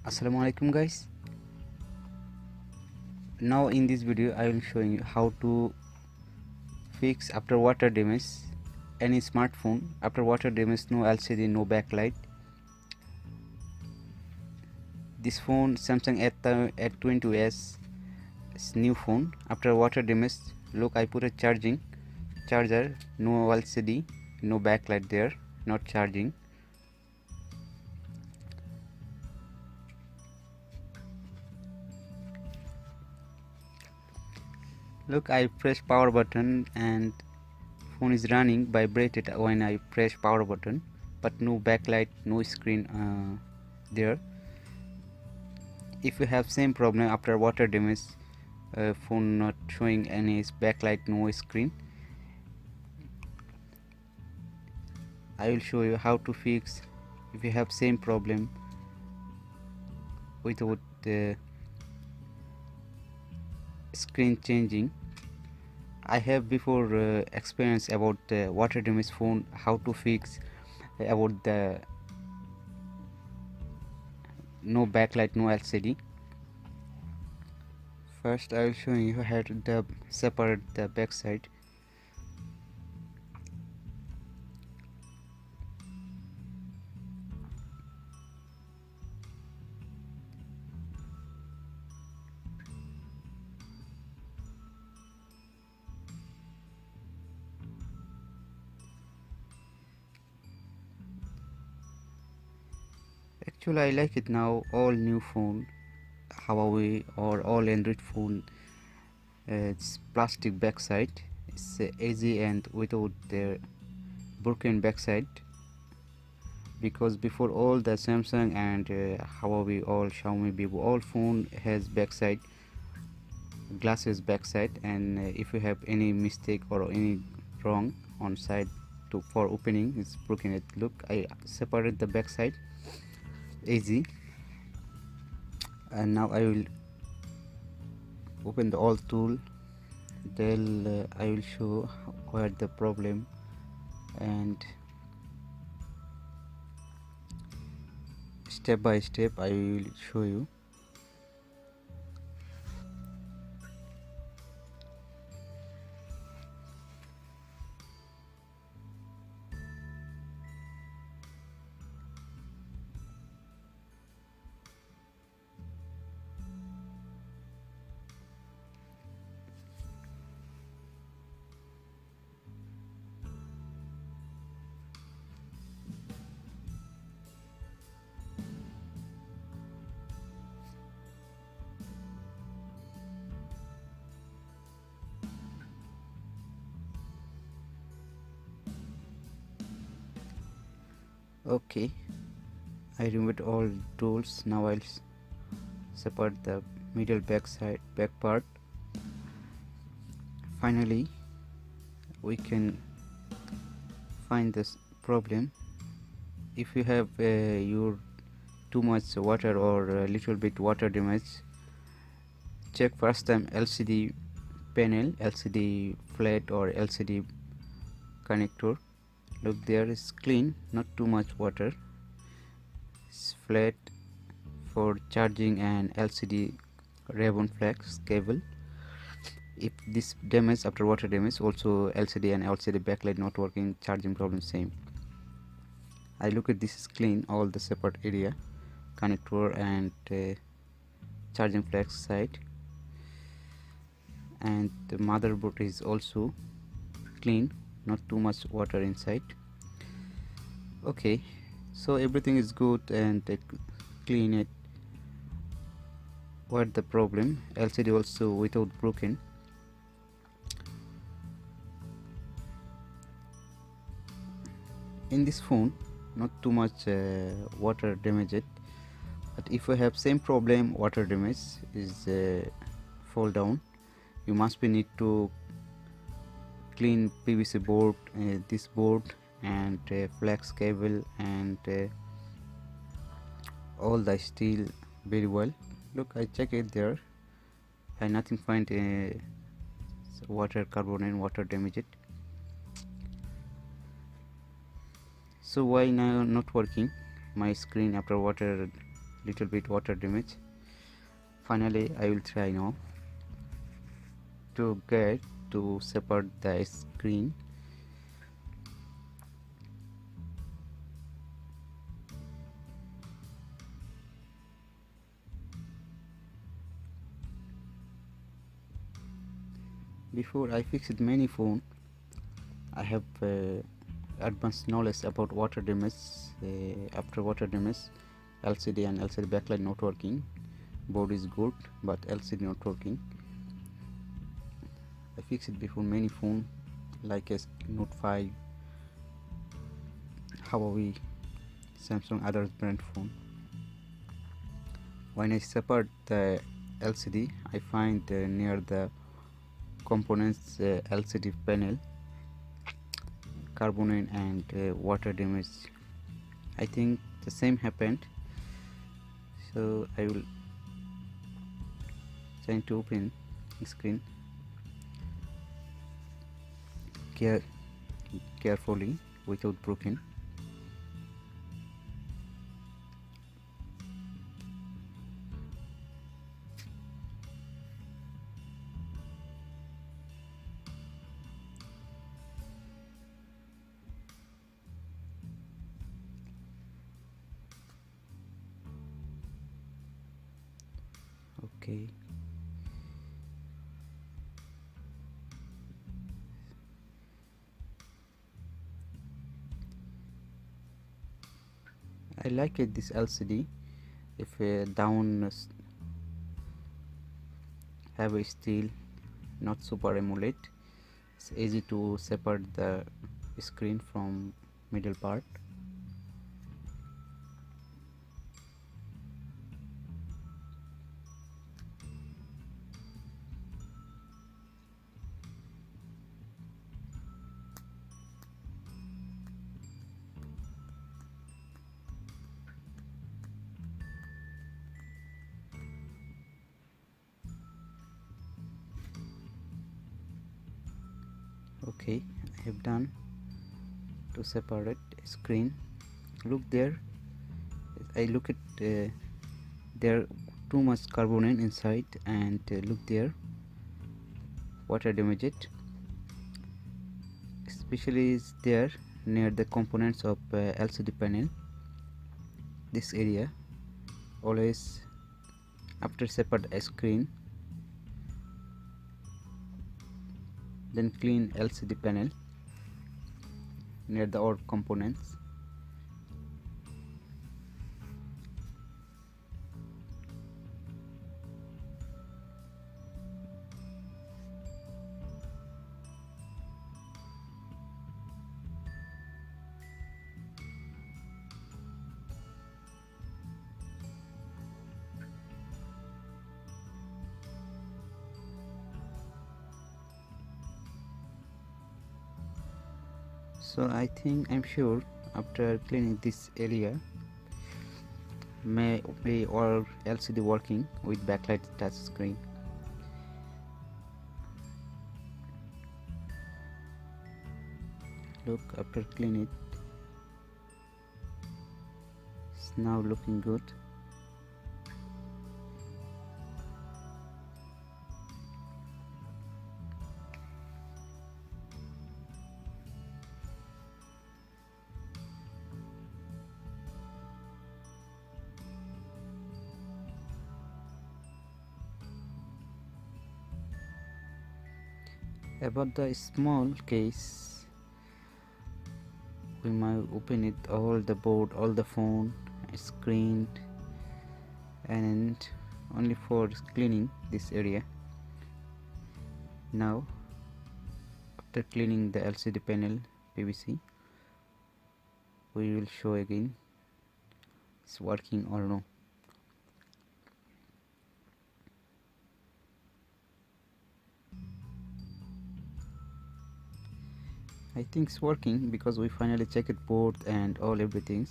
Assalamualaikum guys. Now in this video I will show you how to fix after water damage any smartphone. After water damage, no LCD, no backlight. This phone Samsung A20s is new phone. After water damage, look, I put a charger, no LCD, no backlight there, not charging. Look, I press power button and phone is running, vibrated when I press power button, but no backlight, no screen there. If you have same problem after water damage, phone not showing any backlight, no screen, I will show you how to fix if you have same problem without the screen changing. I have before experience about water damage phone, how to fix about the no backlight, no LCD. First I will show you how to separate the back side. Actually I like it now, all new phone Huawei or all Android phone, it's plastic backside, it's easy and without the broken backside, because before all the Samsung and Huawei, all Xiaomi, Vivo, all phone has backside glasses backside, and if you have any mistake or any wrong on side for opening, it's broken it. Look, I separate the backside, easy. And now I will open the all tool, then I will show where the problem, and step by step I will show you. Okay, I removed all tools. Now I'll separate the middle back part. Finally we can find this problem. If you have your too much water or a little bit water damage, check first time LCD panel, LCD flat or LCD connector. Look, there is clean, not too much water, it's flat for charging and LCD ribbon flex cable. If this damage after water damage, also LCD and LCD backlight not working, charging problem same. I look at this is clean, all the separate area, connector and charging flex side, and the motherboard is also clean, not too much water inside. Okay, so everything is good, and clean it. What the problem? LCD also without broken. In this phone not too much water damaged, but if you have same problem, water damage is fall down, you must be need to clean PVC board, this board and flex cable and all the steel very well. Look, I check it there, I nothing find water carbon and water damaged. So why now not working my screen after water little bit water damage. Finally I will try now to get to separate the screen. Before I fixed many phone, I have advanced knowledge about water damage. After water damage, LCD and LCD backlight not working. Board is good, but LCD not working. I fixed it before many phone like a Note 5, Huawei, Samsung, other brand phone. When I separate the LCD, I find near the components LCD panel carbonate and water damage. I think the same happened, so I will try to open screen carefully without broken. Okay, I like it, this LCD. If down have a steel, not super AMOLED, it's easy to separate the screen from middle part. Okay, I have done to separate screen. Look there, I look at there too much carbonate inside, and look there, water damage it, especially is there near the components of LCD panel. This area, always after separate a screen, then clean LCD panel near the all components. So I'm sure after cleaning this area, may all LCD working with backlight touch screen. Look, after clean it, it's now looking good. About the small case, we might open it, all the board, all the phone, screen, and only for cleaning this area. Now after cleaning the LCD panel PVC, we will show again it's working or no. I think it's working because we finally checked board and all everything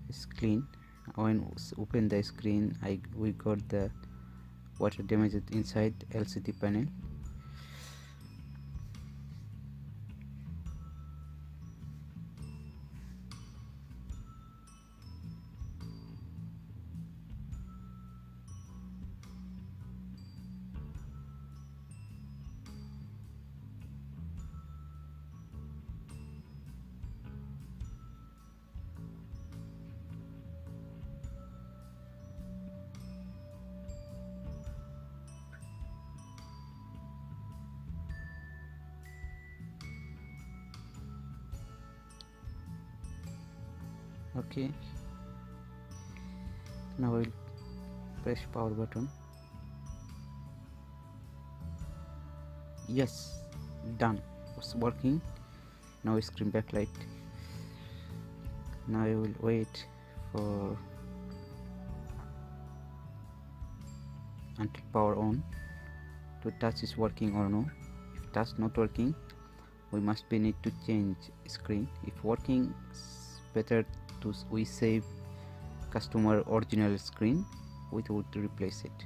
is clean. When open the screen, we got the water damage inside LCD panel. Okay, now I will press power button. Yes, done, it's working. Now screen backlight. Now I will wait for until power on to touch is working or no. If touch not working, we must be need to change screen. If working, better to we save customer original screen, we would replace it.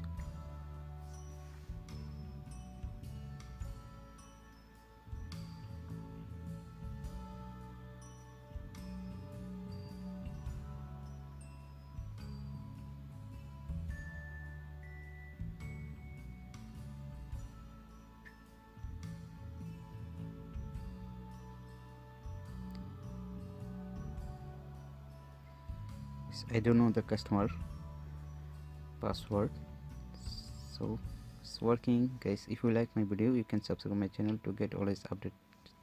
I don't know the customer password, so it's working. Guys, if you like my video, you can subscribe my channel to get always update.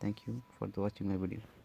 Thank you for watching my video.